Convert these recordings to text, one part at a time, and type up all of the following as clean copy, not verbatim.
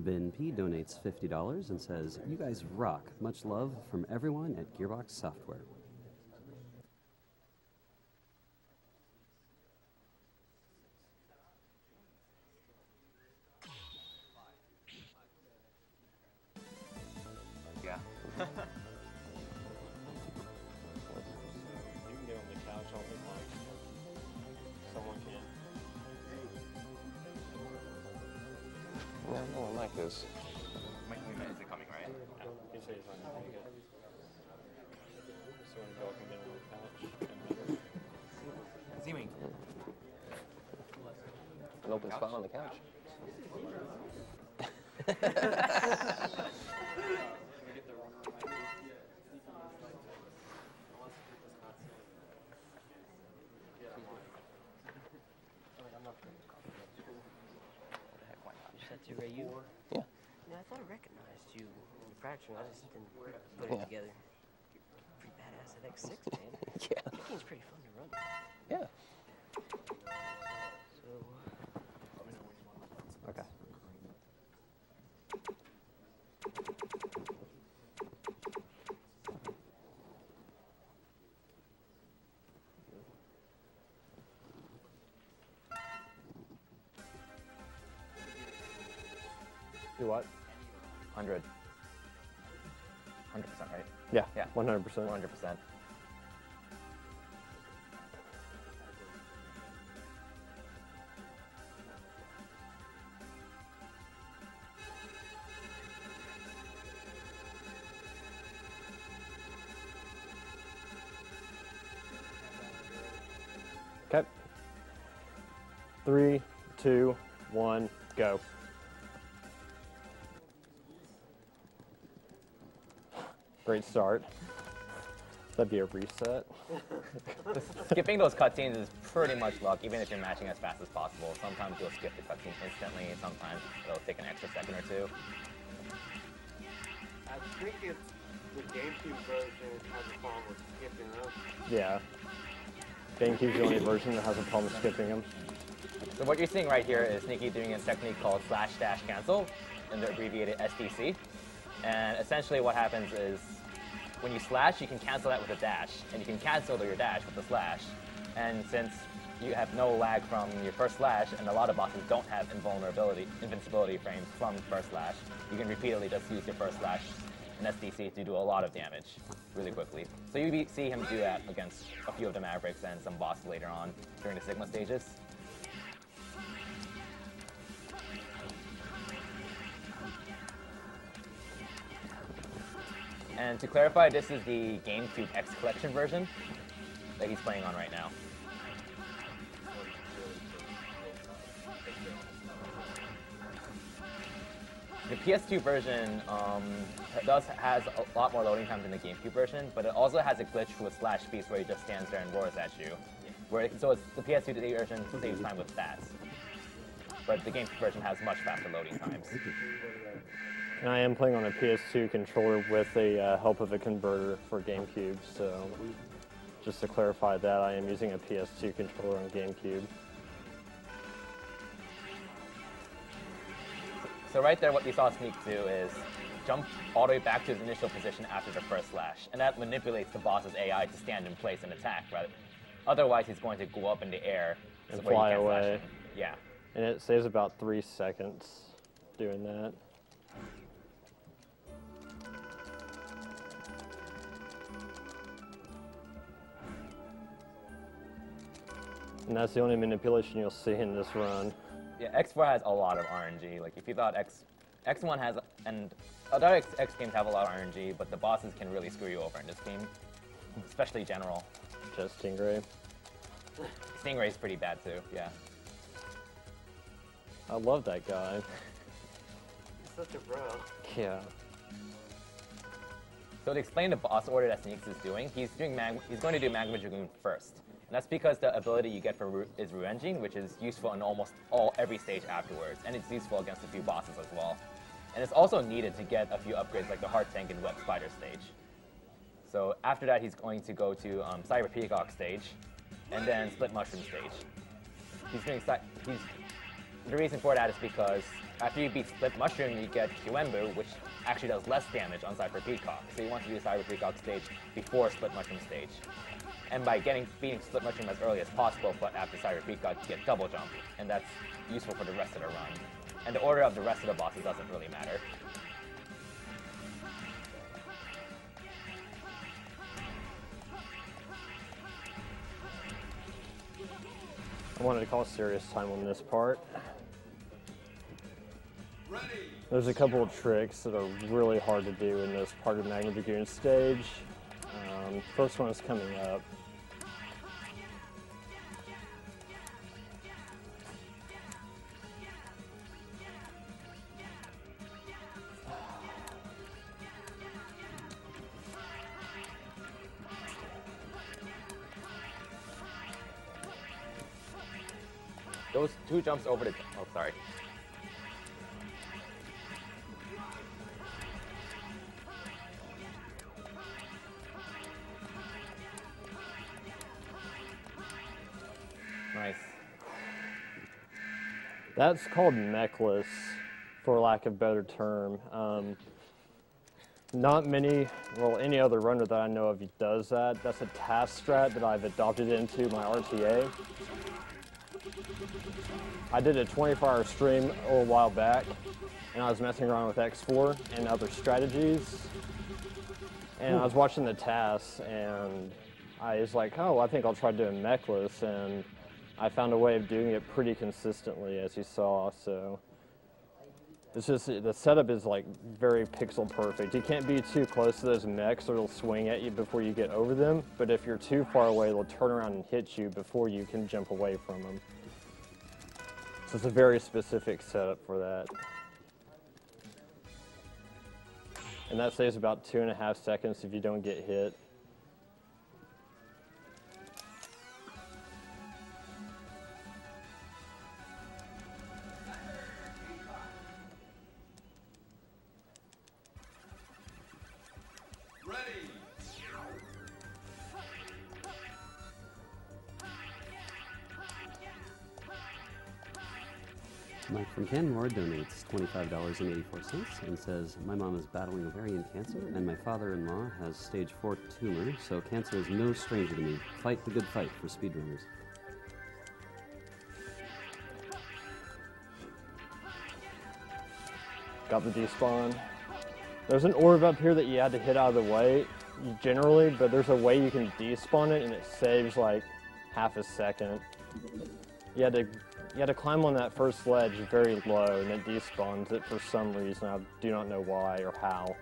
Ben P donates $50 and says, "You guys rock. Much love from everyone at Gearbox Software." Yeah. You can get on the couch all the time. Someone can. No, no one like this. Is it coming right? Yeah. You say it's on your ticket. So when you go up and get on the couch. Zooming. An open spot on the couch. That's Ray, you? Yeah. Yeah, I thought I recognized you in the practice. I just didn't put it together. Pretty badass at X6, man. Yeah. That game's pretty fun to run. Yeah. So, Okay. Do what? 100. 100%, right? Yeah. Yeah. 100%. 100%. Okay. 3, 2, 1, go. Great start. That'd be a reset. Skipping those cutscenes is pretty much luck, even if you're matching as fast as possible. Sometimes you'll skip the cutscene instantly, sometimes it'll take an extra second or two. I think it's the GameCube version has a problem with skipping them. Yeah. GameCube's the only version that has a problem skipping them. So what you're seeing right here is Sneaky doing a technique called /-cancel, and the abbreviated SDC. And essentially what happens is, when you slash, you can cancel that with a dash, and you can cancel your dash with the slash. And since you have no lag from your first slash, and a lot of bosses don't have invincibility frames from first slash, you can repeatedly just use your first slash and SDC to do a lot of damage really quickly. So you see him do that against a few of the Mavericks and some bosses later on during the Sigma stages. And to clarify, this is the GameCube X Collection version that he's playing on right now. The PS2 version has a lot more loading time than the GameCube version, but it also has a glitch with slash beast where he just stands there and roars at you. So the PS2 version saves time with that. But the GameCube version has much faster loading times. And I am playing on a PS2 controller with the help of a converter for GameCube, so just to clarify that, I am using a PS2 controller on GameCube. So right there, what we saw Sneak do is jump all the way back to his initial position after the first slash, and that manipulates the boss's AI to stand in place and attack, right? Otherwise, he's going to go up in the air And where you fly can't slash away. him. Yeah. And it saves about 3 seconds doing that. And that's the only manipulation you'll see in this run. Yeah, X4 has a lot of RNG. Like, if you thought X1 has, and other X games have a lot of RNG, but the bosses can really screw you over in this game, especially General. Just Stingray. Stingray's pretty bad too, yeah. I love that guy. He's such a bro. Yeah. So to explain the boss order that Sneaks is doing, he's going to do Magma Dragoon first. And that's because the ability you get is Ruenging, which is useful in almost every stage afterwards, and it's useful against a few bosses as well. And it's also needed to get a few upgrades like the Heart Tank and Web Spider stage. So after that, he's going to go to Cyber Peacock stage, and then Split Mushroom stage. the reason for that is because after you beat Split Mushroom, you get Kiwembu, which actually does less damage on Cypher Peacock. So you want to do Cypher Peacock stage before Split Mushroom stage. And by beating Split Mushroom as early as possible, but after Cypher Peacock, you get double jump, and that's useful for the rest of the run. And the order of the rest of the bosses doesn't really matter. I wanted to call serious time on this part. There's a couple of tricks that are really hard to do in this part of Magna Dragoon stage. First one is coming up. Those two jumps over the... Oh, sorry. Nice. That's called mechless, for lack of a better term. Not many, well, any other runner that I know of does that. That's a task strat that I've adopted into my RTA. I did a 24-hour stream a little while back, and I was messing around with X4 and other strategies. And I was watching the tasks, and I was like, oh, I think I'll try doing mechless, and I found a way of doing it pretty consistently, as you saw. So it's just, the setup is like very pixel perfect. You can't be too close to those mechs or it'll swing at you before you get over them. But if you're too far away, they'll turn around and hit you before you can jump away from them. So it's a very specific setup for that. And that saves about 2.5 seconds if you don't get hit. Mike from Canmore donates $25.84 and says, my mom is battling ovarian cancer and my father-in-law has stage 4 tumor, so cancer is no stranger to me. Fight the good fight for speedrunners. Got the despawn. There's an orb up here that you had to hit out of the way, generally, but there's a way you can despawn it and it saves like half a second. You had to climb on that first ledge very low and it despawns it for some reason. I do not know why or how.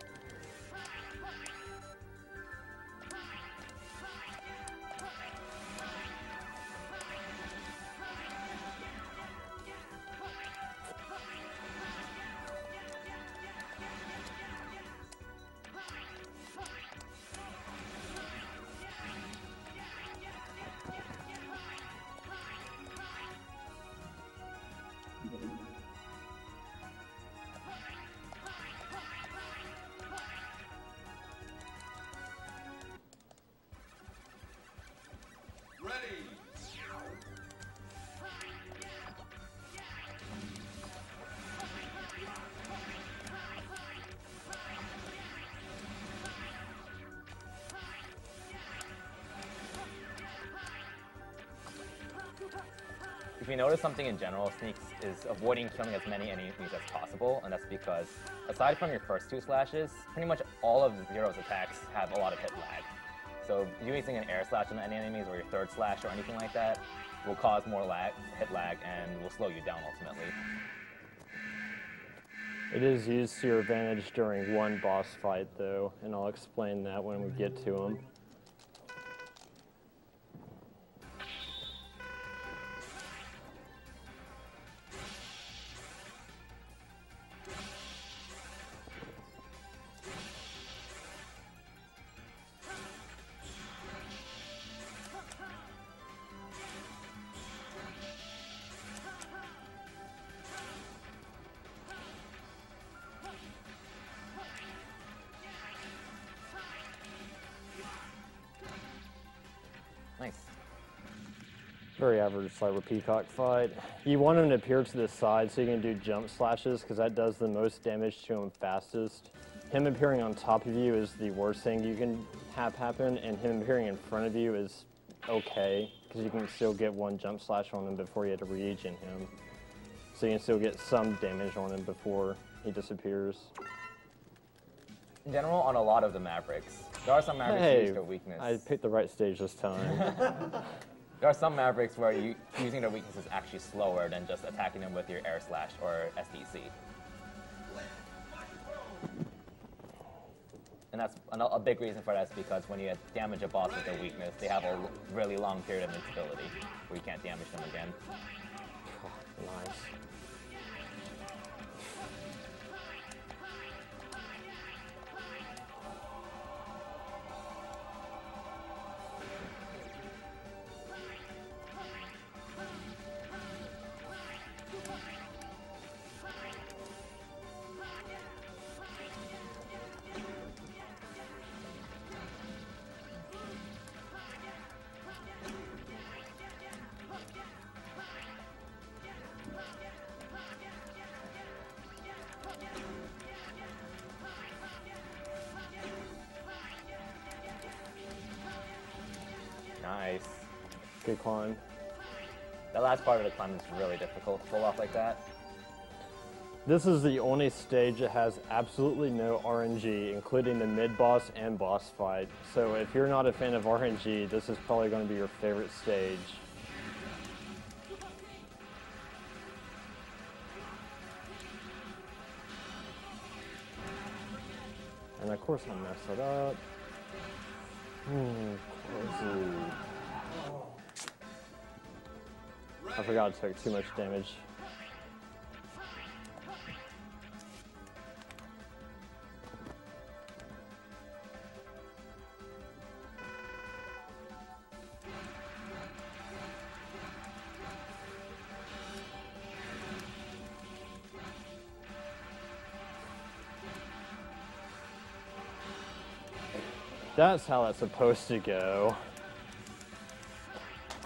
If you notice something in general, Sneaks is avoiding killing as many enemies as possible, and that's because, aside from your first two slashes, pretty much all of Zero's attacks have a lot of hit lag. So using an air slash on any enemies or your third slash or anything like that will cause more hit lag, and will slow you down ultimately. It is used to your advantage during one boss fight though, and I'll explain that when we get to him. Very average cyber peacock fight. You want him to appear to the side so you can do jump slashes because that does the most damage to him fastest. Him appearing on top of you is the worst thing you can have happen, and him appearing in front of you is okay because you can still get one jump slash on him before you have to re-agent him. So you can still get some damage on him before he disappears. In general, on a lot of the Mavericks, there are some Mavericks who use their weakness. I picked the right stage this time. There are some Mavericks where using their weakness is actually slower than just attacking them with your air slash or SDC. And that's a big reason for that is because when you damage a boss with their weakness, they have a really long period of invincibility where you can't damage them again. Nice. Nice. Good climb. The last part of the climb is really difficult to pull off like that. This is the only stage that has absolutely no RNG, including the mid-boss and boss fight. So if you're not a fan of RNG, this is probably going to be your favorite stage. And of course I messed it up. I forgot I took too much damage. That's how it's supposed to go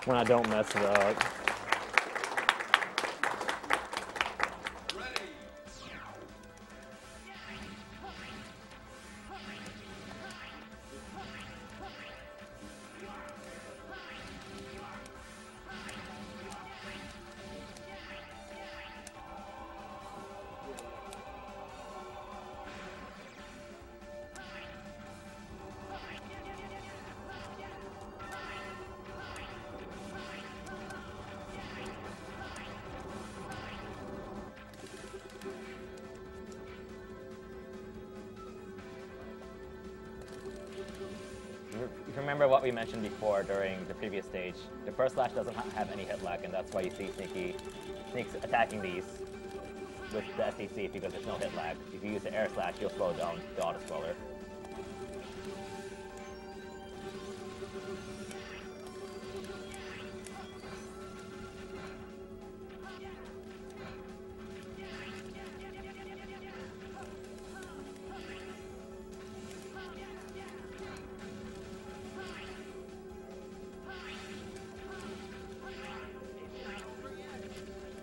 when I don't mess it up. If you remember what we mentioned before during the previous stage, the first slash doesn't have any hit lag, and that's why you see Sneaks attacking these with the SDC because there's no hit lag. If you use the air slash, you'll slow down the auto scroller.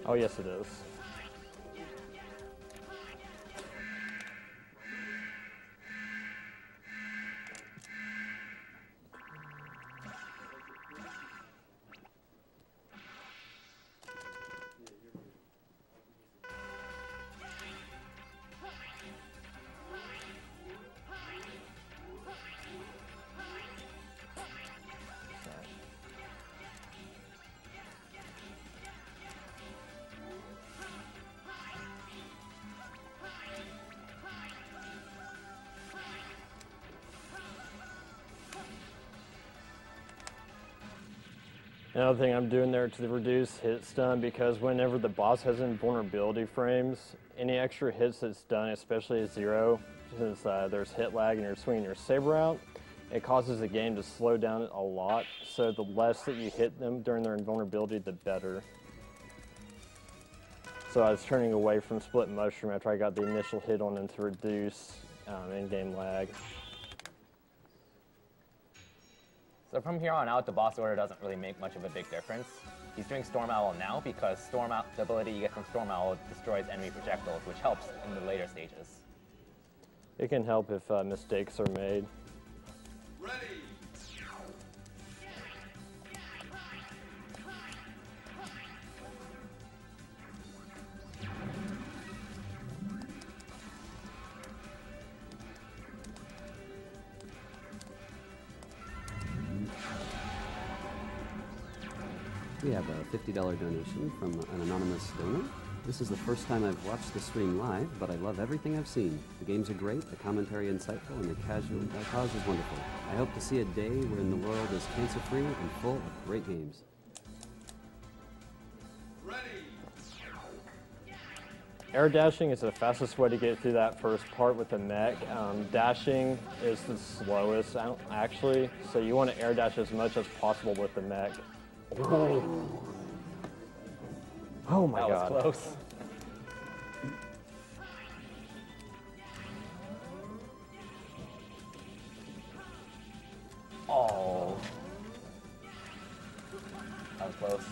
Oh yes it is. Another thing I'm doing there to reduce hit stun, because whenever the boss has invulnerability frames, any extra hits that's done, especially at 0, since there's hit lag and you're swinging your saber out, it causes the game to slow down a lot. So the less that you hit them during their invulnerability, the better. So I was turning away from split mushroom after I got the initial hit on them to reduce in-game lag. So from here on out, the boss order doesn't really make much of a big difference. He's doing Storm Owl now because the ability you get from Storm Owl destroys enemy projectiles, which helps in the later stages. It can help if mistakes are made. We have a $50 donation from an anonymous donor. This is the first time I've watched the stream live, but I love everything I've seen. The games are great, the commentary insightful, and the cause is wonderful. I hope to see a day when the world is cancer-free and full of great games. Air dashing is the fastest way to get through that first part with the mech. Dashing is the slowest, actually, so you want to air dash as much as possible with the mech. Oh my god. That was close. Oh. That was close.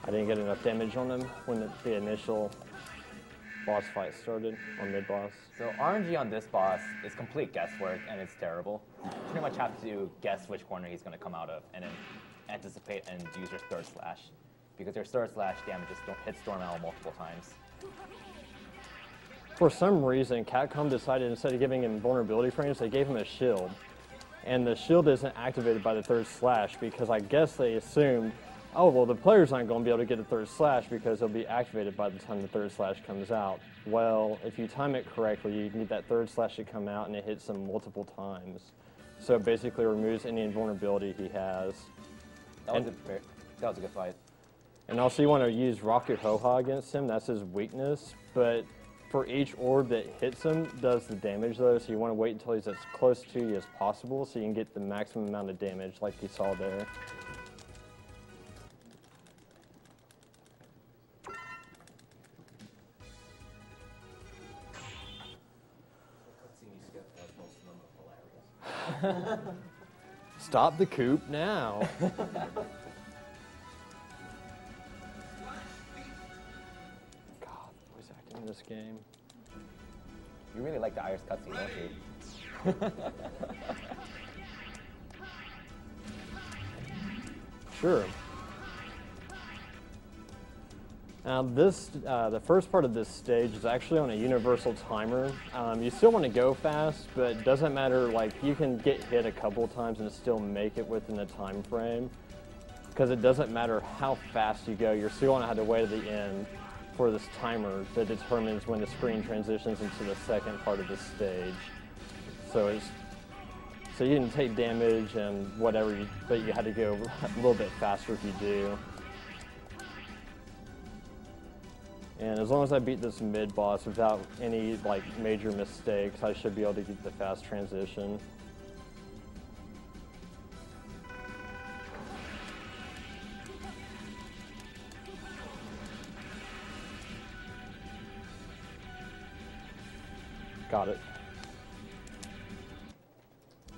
I didn't get enough damage on him when the initial boss fight started, or mid-boss. So RNG on this boss is complete guesswork, and it's terrible. You pretty much have to guess which corner he's going to come out of, and then anticipate and use your third slash. Because your third slash damages hit Storm Owl multiple times. For some reason, Capcom decided instead of giving him vulnerability frames, they gave him a shield. And the shield isn't activated by the third slash because I guess they assumed, oh, well, the players aren't going to be able to get a third slash because it'll be activated by the time the third slash comes out. Well, if you time it correctly, you need that third slash to come out and it hits him multiple times. So it basically removes any invulnerability he has. That was a good fight. And also you want to use Rocket Ho-Ha against him, that's his weakness, but for each orb that hits him does the damage though, so you want to wait until he's as close to you as possible so you can get the maximum amount of damage like you saw there. Stop the coop now. God, the voice acting in this game. You really like the Irish cutscene, don't you? Sure. Now the first part of this stage is actually on a universal timer. You still want to go fast, but it doesn't matter, like you can get hit a couple times and still make it within the time frame. Because it doesn't matter how fast you go, you're still going to have to wait at the end for this timer that determines when the screen transitions into the second part of the stage. So you can take damage and whatever, but you had to go a little bit faster if you do. And as long as I beat this mid-boss without any like major mistakes, I should be able to get the fast transition. Got it.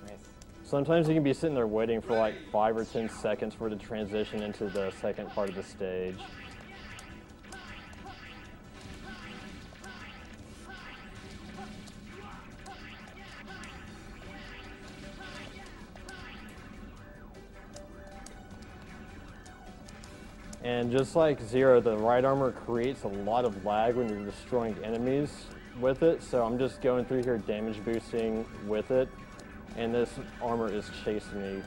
Nice. Sometimes you can be sitting there waiting for like 5 or 10 seconds for it to transition into the second part of the stage. And just like Zero, the right armor creates a lot of lag when you're destroying enemies with it, so I'm just going through here damage boosting with it, and this armor is chasing me.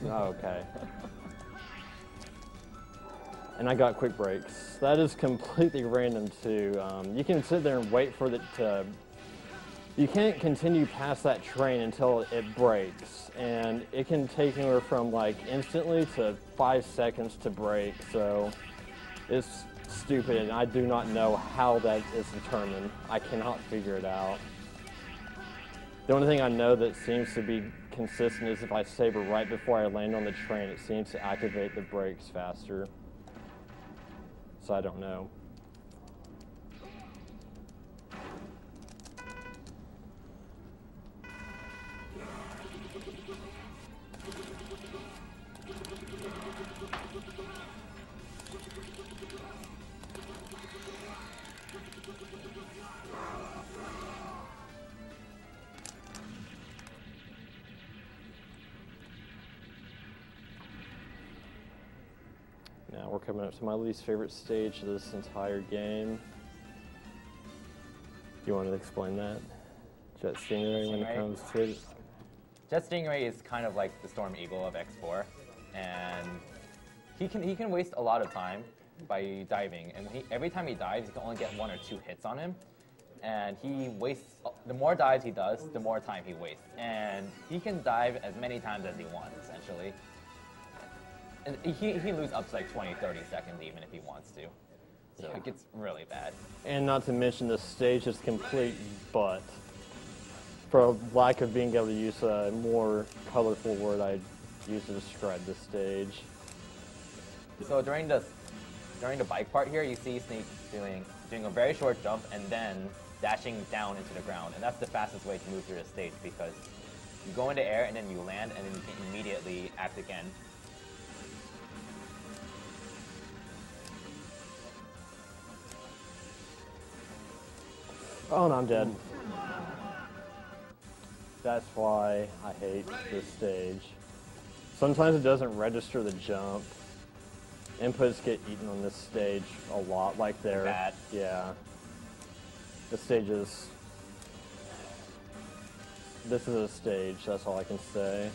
Okay. And I got quick breaks. That is completely random too. You can sit there and wait for it to... You can't continue past that train until it breaks, and it can take anywhere from like instantly to 5 seconds to break, so it's stupid, and I do not know how that is determined. I cannot figure it out. The only thing I know that seems to be consistent is if I saber right before I land on the train, it seems to activate the brakes faster. So I don't know. coming up to my least favorite stage of this entire game. You want to explain that? Jet Stingray when it comes to it? Jet Stingray is kind of like the Storm Eagle of X4, and he can waste a lot of time by diving, and every time he dives, you can only get 1 or 2 hits on him, and he wastes. The more dives he does, the more time he wastes, and he can dive as many times as he wants, essentially. And he can lose up to like 20, 30 seconds even if he wants to. So it gets really bad. And not to mention the stage is complete butt. For lack of being able to use a more colorful word I'd use to describe this stage. So during the bike part here, you see Sneak doing a very short jump and then dashing down into the ground. And that's the fastest way to move through the stage because you go into air and then you land and then you can immediately act again. Oh, no, I'm dead. That's why I hate this stage. Sometimes it doesn't register the jump. Inputs get eaten on this stage a lot, like there. Bad. Yeah. The stage is... This is a stage, that's all I can say.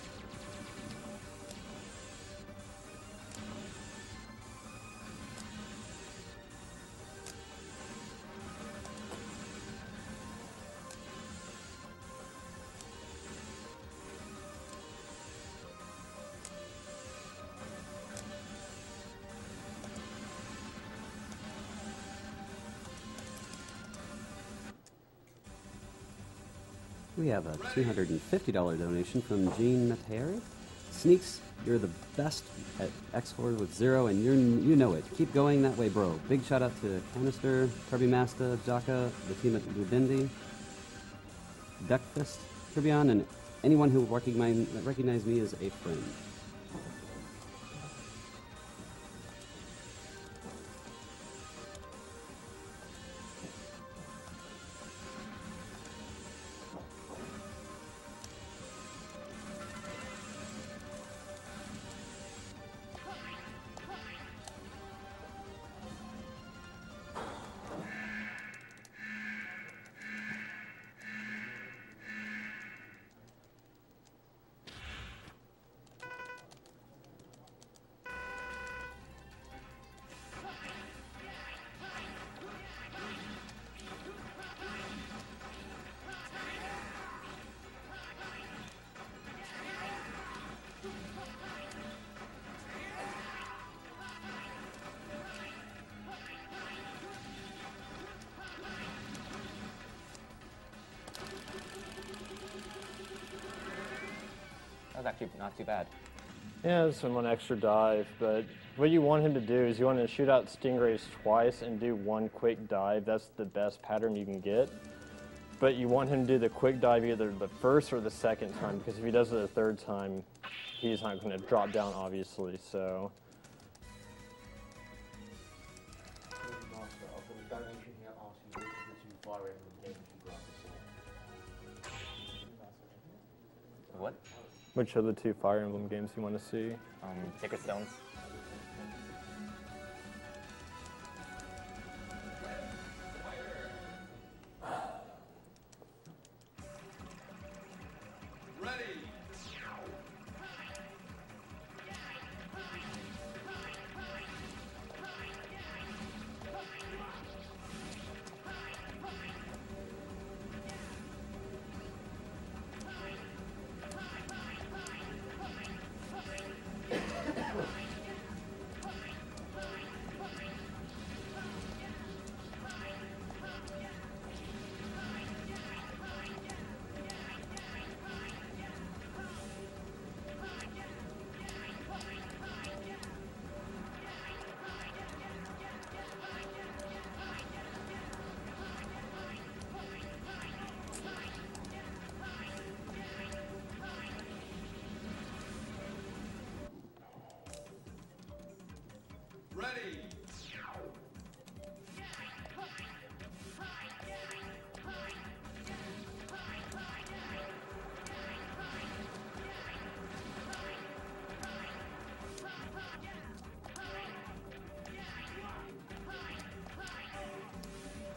We have a $250 donation from Gene Materi. Sneaks, you're the best at X4 with 0, and you know it. Keep going that way, bro. Big shout out to Canister, Kirby Masta, Jaka, the team at Lubindi, Duckfist, Kirbion, and anyone who recognize me as a friend. That was actually not too bad. Yeah, there's one extra dive, but what you want him to do is you want to shoot out Stingrays twice and do 1 quick dive. That's the best pattern you can get. But you want him to do the quick dive either the first or the second time, because if he does it the third time, he's not going to drop down, obviously, so... What? Which are the 2 Fire Emblem games you want to see? Sacred Stones.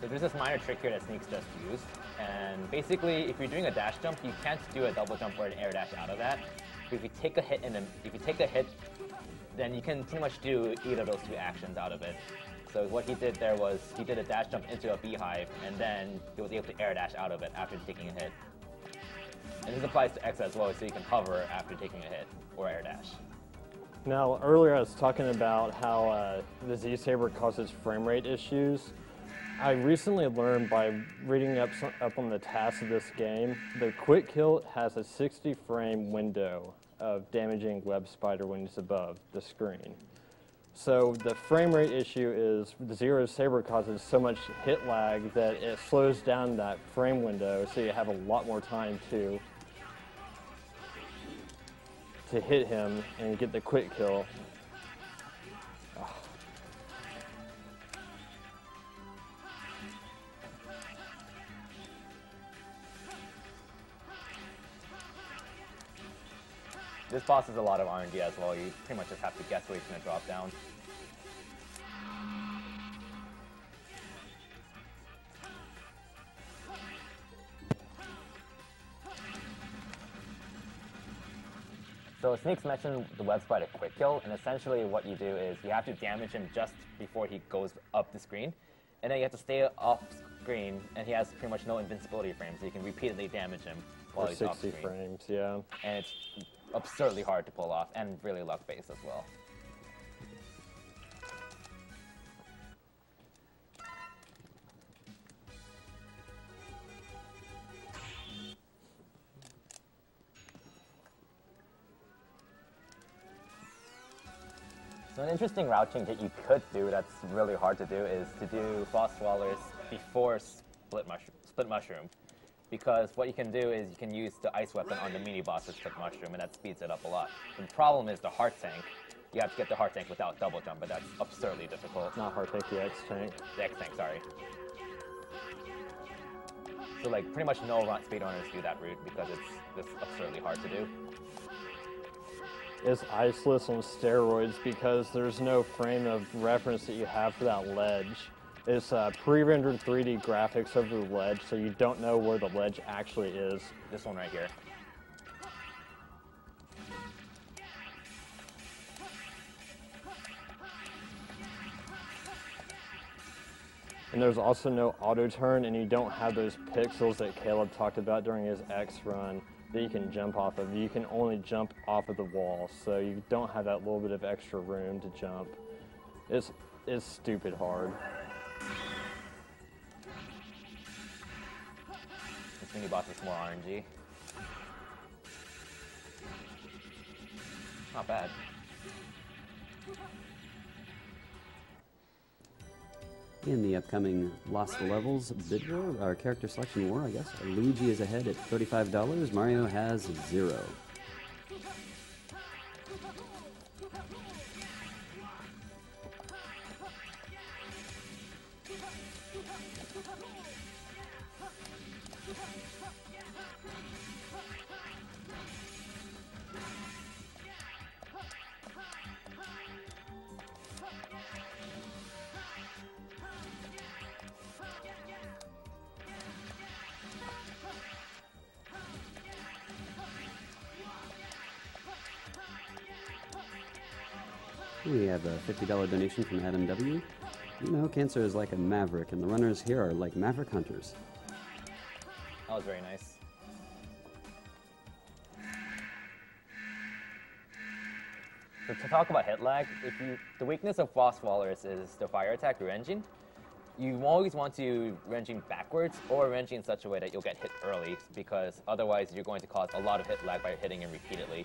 So there's this minor trick here that Sneaks just used, and basically, if you're doing a dash jump, you can't do a double jump or an air dash out of that. But if you take a hit then you can pretty much do either of those two actions out of it. So what he did there was he did a dash jump into a beehive, and then he was able to air dash out of it after taking a hit. And this applies to X as well, so you can hover after taking a hit or air dash. Now, earlier I was talking about how the Z-Saber causes frame rate issues. I recently learned by reading up on the tasks of this game, the quick kill has a 60 frame window of damaging web spider when it's above the screen. So the frame rate issue is the Zero Saber causes so much hit lag that it slows down that frame window, so you have a lot more time to hit him and get the quick kill. This boss is a lot of RNG as well. You pretty much just have to guess where he's going to drop down. So Sneaks mentioned the web spider quick kill, and essentially what you do is you have to damage him just before he goes up the screen, and then you have to stay off screen, and he has pretty much no invincibility frames, so you can repeatedly damage him while he's off screen. 60 frames, yeah. And it's absurdly hard to pull off, and really luck-based as well. So an interesting route change that you could do that's really hard to do is to do Frost Swallowers before Split Mushroom. Because what you can do is you can use the ice weapon on the mini boss with Split Mushroom, and that speeds it up a lot. The problem is the Heart Tank. You have to get the Heart Tank without double jump, but that's absurdly difficult. Not Heart Tank, the X Tank. The X Tank, sorry. So like pretty much no speedrunners do that route because it's absurdly hard to do. It's iceless on steroids because there's no frame of reference that you have for that ledge. It's pre-rendered 3D graphics over the ledge, so you don't know where the ledge actually is. This one right here. And there's also no auto turn, and you don't have those pixels that Caleb talked about during his X run that you can jump off of. You can only jump off of the wall, so you don't have that little bit of extra room to jump. It's stupid hard. This mini boss is more RNG. Not bad. In the upcoming Lost Levels bid war, or character selection war, I guess, Luigi is ahead at $35, Mario has 0. We have a $50 donation from Adam W. You know, cancer is like a maverick, and the runners here are like maverick hunters. That was very nice. So to talk about hit lag, the weakness of Frost Swallowers is the fire attack re-engine. You always want to re-engine backwards or re-engine in such a way that you'll get hit early, because otherwise you're going to cause a lot of hit lag by hitting him repeatedly.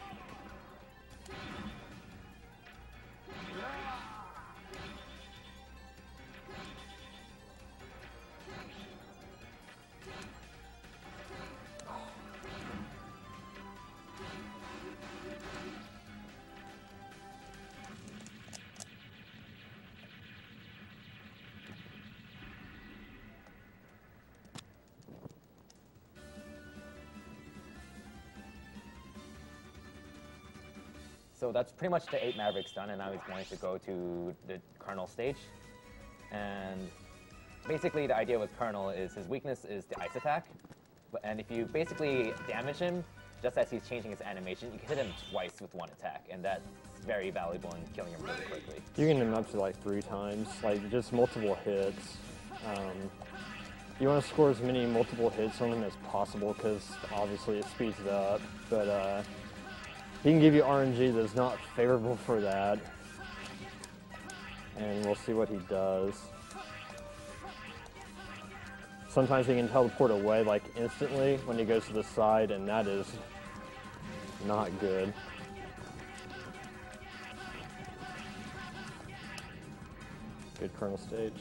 So that's pretty much the 8 Mavericks done, and now he's going to go to the Colonel stage. And basically the idea with Colonel is his weakness is the ice attack, and if you basically damage him just as he's changing his animation, you can hit him twice with one attack, and that's very valuable in killing him really quickly. You can hit him up to like 3 times, like just multiple hits. You want to score as many multiple hits on him as possible because obviously it speeds it up, but he can give you RNG that's not favorable for that, and we'll see what he does. Sometimes he can teleport away like instantly when he goes to the side, and that is not good. Good Colonel stage.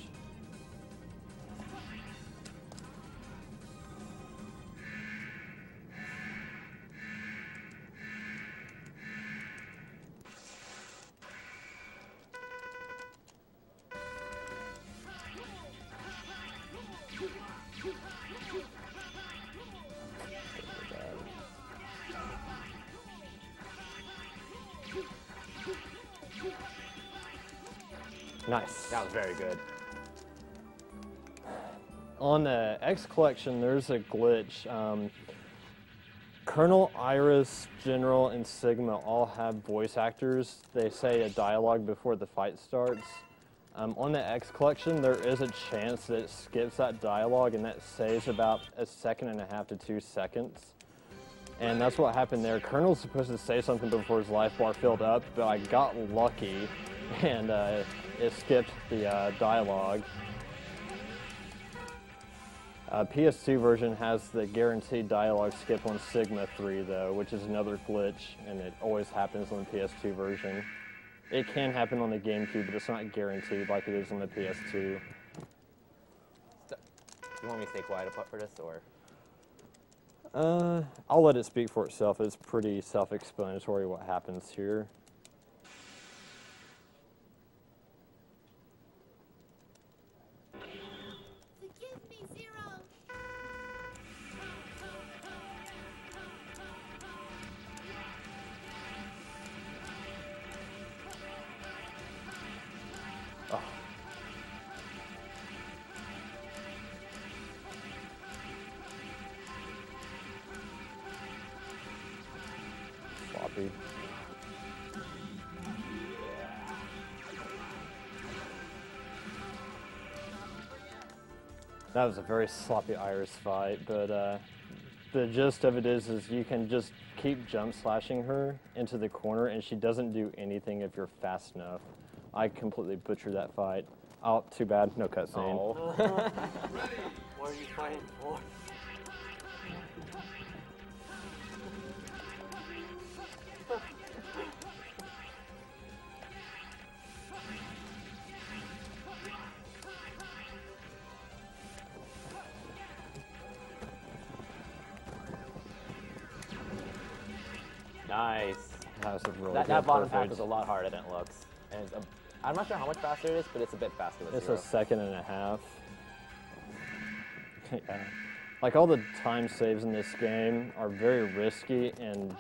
Nice. That was very good. On the X Collection, there's a glitch. Colonel, Iris, General, and Sigma all have voice actors. They say a dialogue before the fight starts. On the X Collection, there is a chance that it skips that dialogue, and that saves about 1.5 to 2 seconds. And that's what happened there. Colonel's supposed to say something before his life bar filled up, but I got lucky, and it skipped the dialogue. PS2 version has the guaranteed dialogue skip on Sigma 3 though, which is another glitch, and it always happens on the PS2 version. It can happen on the GameCube, but it's not guaranteed like it is on the PS2. So, you want me to stay quiet for this, or? I'll let it speak for itself. It's pretty self-explanatory what happens here. Sloppy. That was a very sloppy Iris fight, but the gist of it is you can just keep jump slashing her into the corner, and she doesn't do anything if you're fast enough. I completely butchered that fight. Oh, too bad, no cutscene. Oh. What are you fighting for? Nice. That was a really That good bottom path perfect. is a lot harder than it looks. And it's I'm not sure how much faster it is, but it's a bit faster with It's zero. 1.5 seconds. Yeah. Like all the time saves in this game are very risky and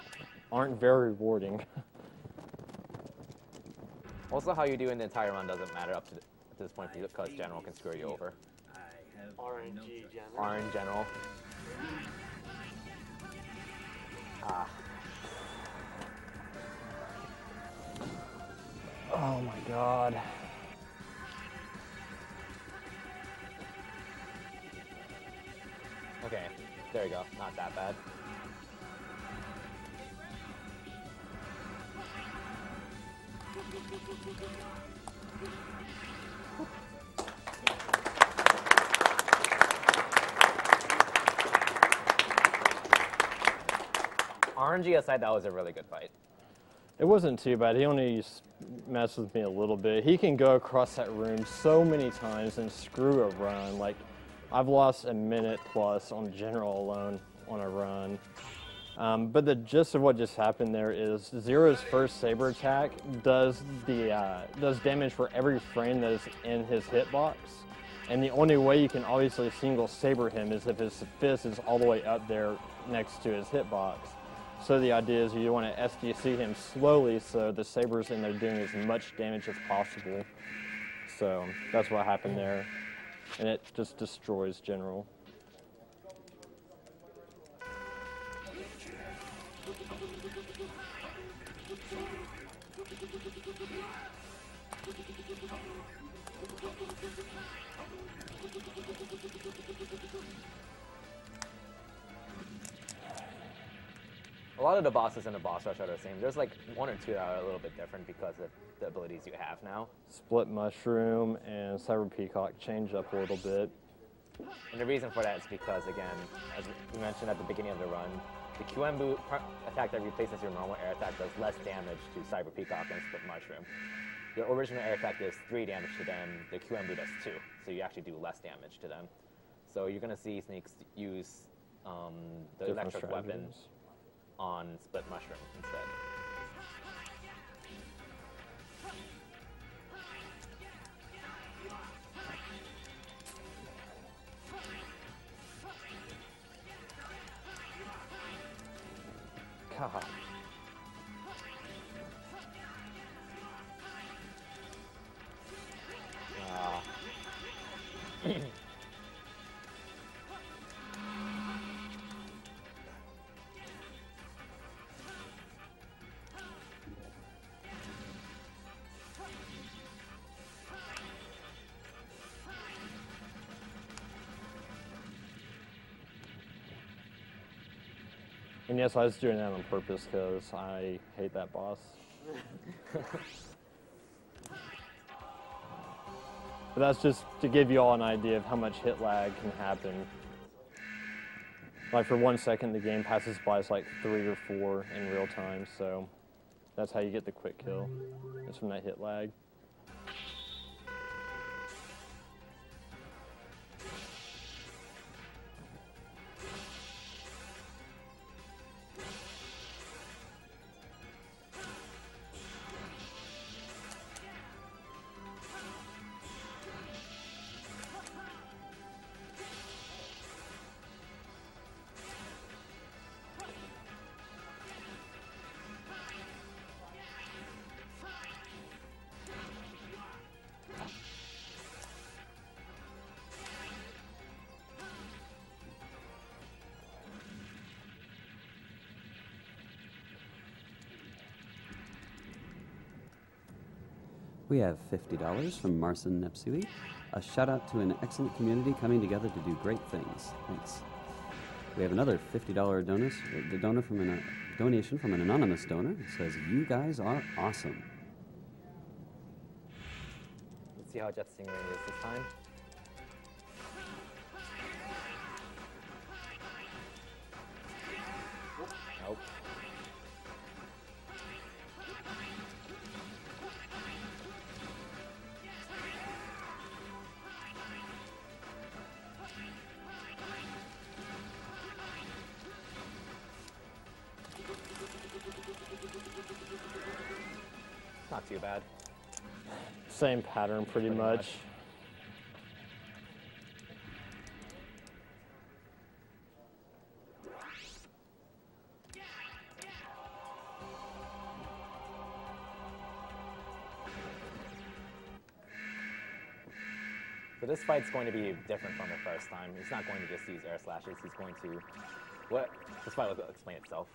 aren't very rewarding. Also, how you do in the entire run doesn't matter up to this point because General can screw you over. RNG General. R in General. Ah. Oh my god. Okay, there you go. Not that bad. RNG aside, that was a really good fight. It wasn't too bad. He only messed with me a little bit. He can go across that room so many times and screw a run. Like, I've lost a minute plus on General alone on a run. But the gist of what just happened there is Zero's first saber attack does damage for every frame that is in his hitbox. And the only way you can obviously single saber him is if his fist is all the way up there next to his hitbox. So the idea is you want to SDC him slowly so the saber's in there doing as much damage as possible. So that's what happened there. and it just destroys general. A lot of the bosses in the boss rush are the same. There's like one or two that are a little bit different because of the abilities you have now. Split Mushroom and Cyber Peacock change up a little bit. And the reason for that is because, again, as we mentioned at the beginning of the run, the QM attack that replaces your normal air attack does less damage to Cyber Peacock and Split Mushroom. Your original air attack does 3 damage to them, the QM does 2, so you actually do less damage to them. So you're going to see Sneaks use the Different electric weapon strategies. on Split Mushroom instead. God. And yes, I was doing that on purpose because I hate that boss. But that's just to give you all an idea of how much hit lag can happen. Like for 1 second, the game passes by as like 3 or 4 in real time, so that's how you get the quick kill. It's from that hit lag. We have $50 from Marcin Nepsui. A shout out to an excellent community coming together to do great things. Thanks. We have another $50 donation from an anonymous donor. It says, "You guys are awesome." Let's see how Jet Stingray is this time. Nope. Not too bad. Same pattern pretty much. So this fight's going to be different from the first time. He's not going to just use air slashes. He's going to... This fight will explain itself.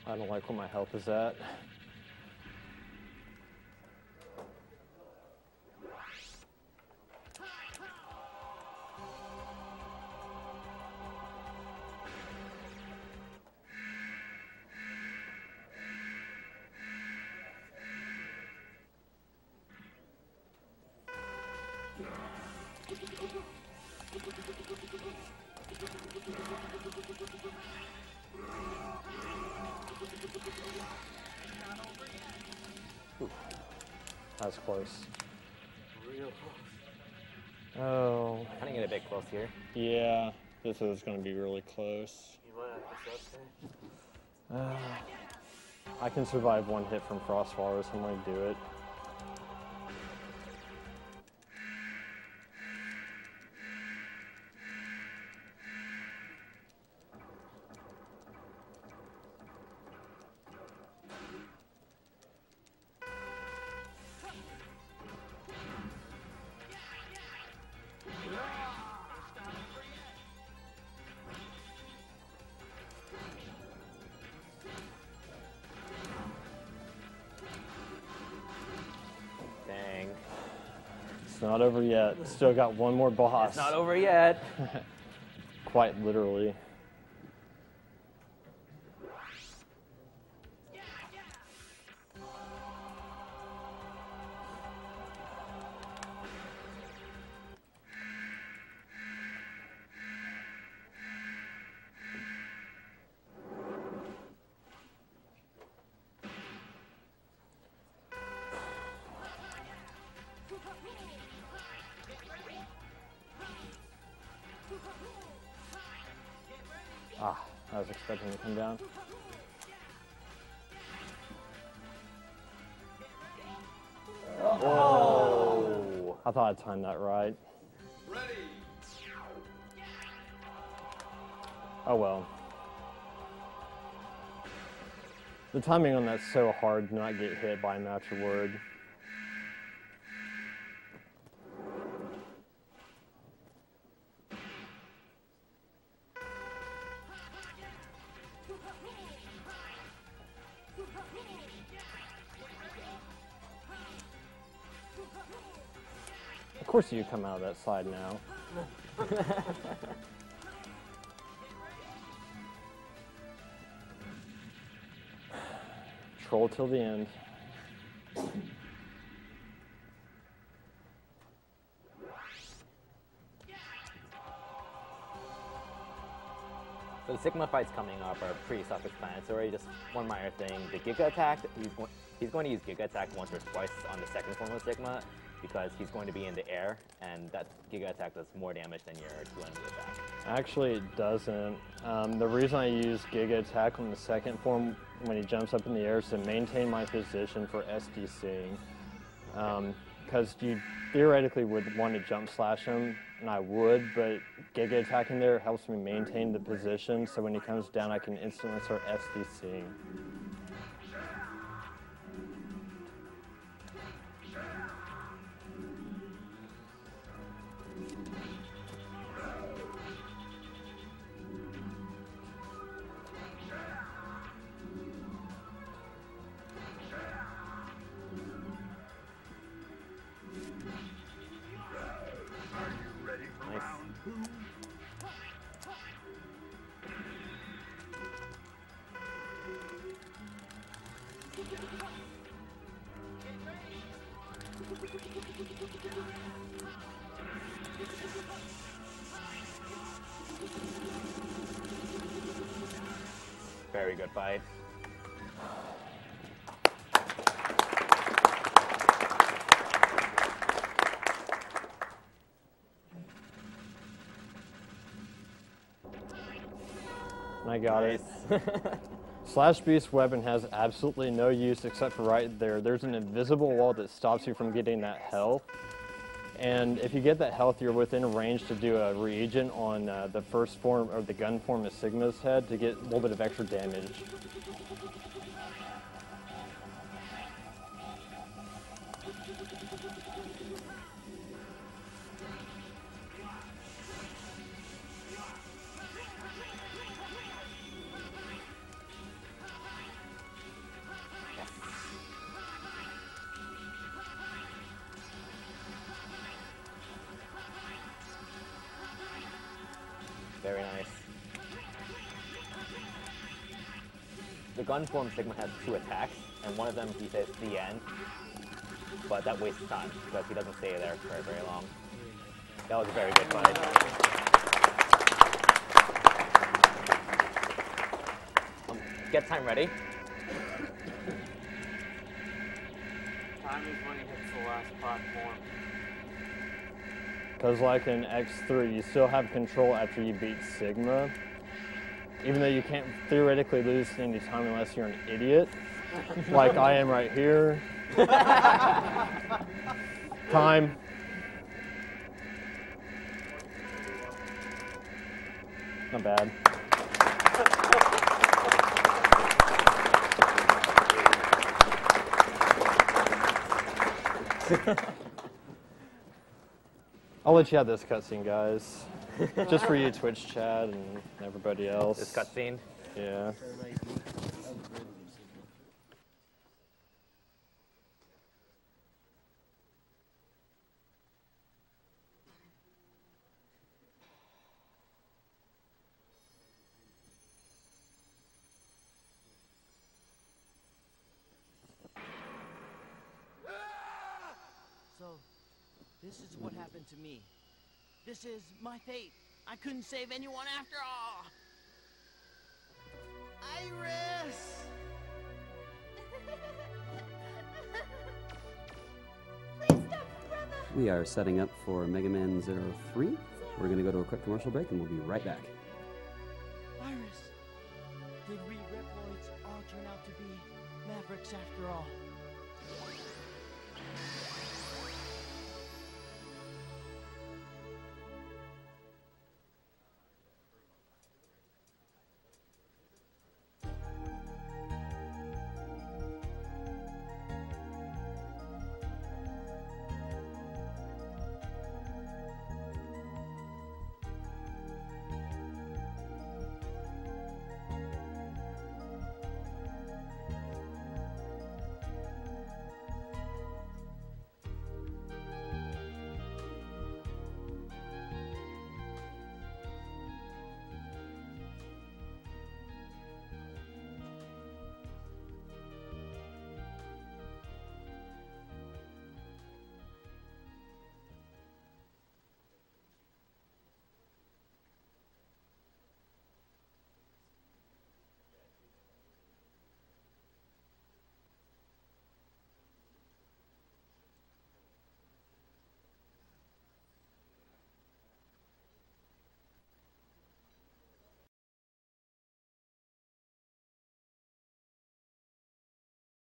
I don't like where my health is at. That's close. Real close. Oh. Kind of get a bit close here. Yeah, this is going to be really close. You might have to sub I can survive one hit from Frostfire, so I'm going to do it. Dang. It's not over yet. Still got one more boss. It's not over yet. Quite literally. Ah, I was expecting to come down. Oh. I thought I timed that right. Oh well. The timing on that's so hard to not get hit by a natural word. Of course you come out of that side now. Troll till the end. So the Sigma fights coming up are pretty self-explanatory. Just one minor thing: the Giga attack. He's going to use Giga attack once or twice on the second form of Sigma, because he's going to be in the air, and that Giga attack does more damage than your two-ended attack. Actually, it doesn't. The reason I use Giga Attack on the second form when he jumps up in the air is to maintain my position for SDCing. Because you theoretically would want to jump slash him, and I would, but Giga Attacking there helps me maintain the position, so when he comes down, I can instantly start SDCing. Very good fight. I got it. Slash Beast weapon has absolutely no use except for right there. There's an invisible wall that stops you from getting that health. And if you get that health, you're within range to do a reagent on the first form, or the gun form of Sigma's head, to get a little bit of extra damage. Very nice. The gun form Sigma has 2 attacks, and one of them he says the end, but that wastes time because he doesn't stay there for very long. That was a very good fight. Get time ready. time is when he hits the last platform. Because like in X3, you still have control after you beat Sigma. Even though you can't theoretically lose any time unless you're an idiot. Like I am right here. Time. Not bad. I'll let you have this cutscene, guys. Just for you, Twitch chat, and everybody else. This cutscene. Yeah. So, this is what happened to me. This is my fate. I couldn't save anyone after all. Iris! Please stop, brother. We are setting up for Mega Man 03. We're going to go to a quick commercial break and we'll be right back. Iris! Did we Reploids all turn out to be Mavericks after all?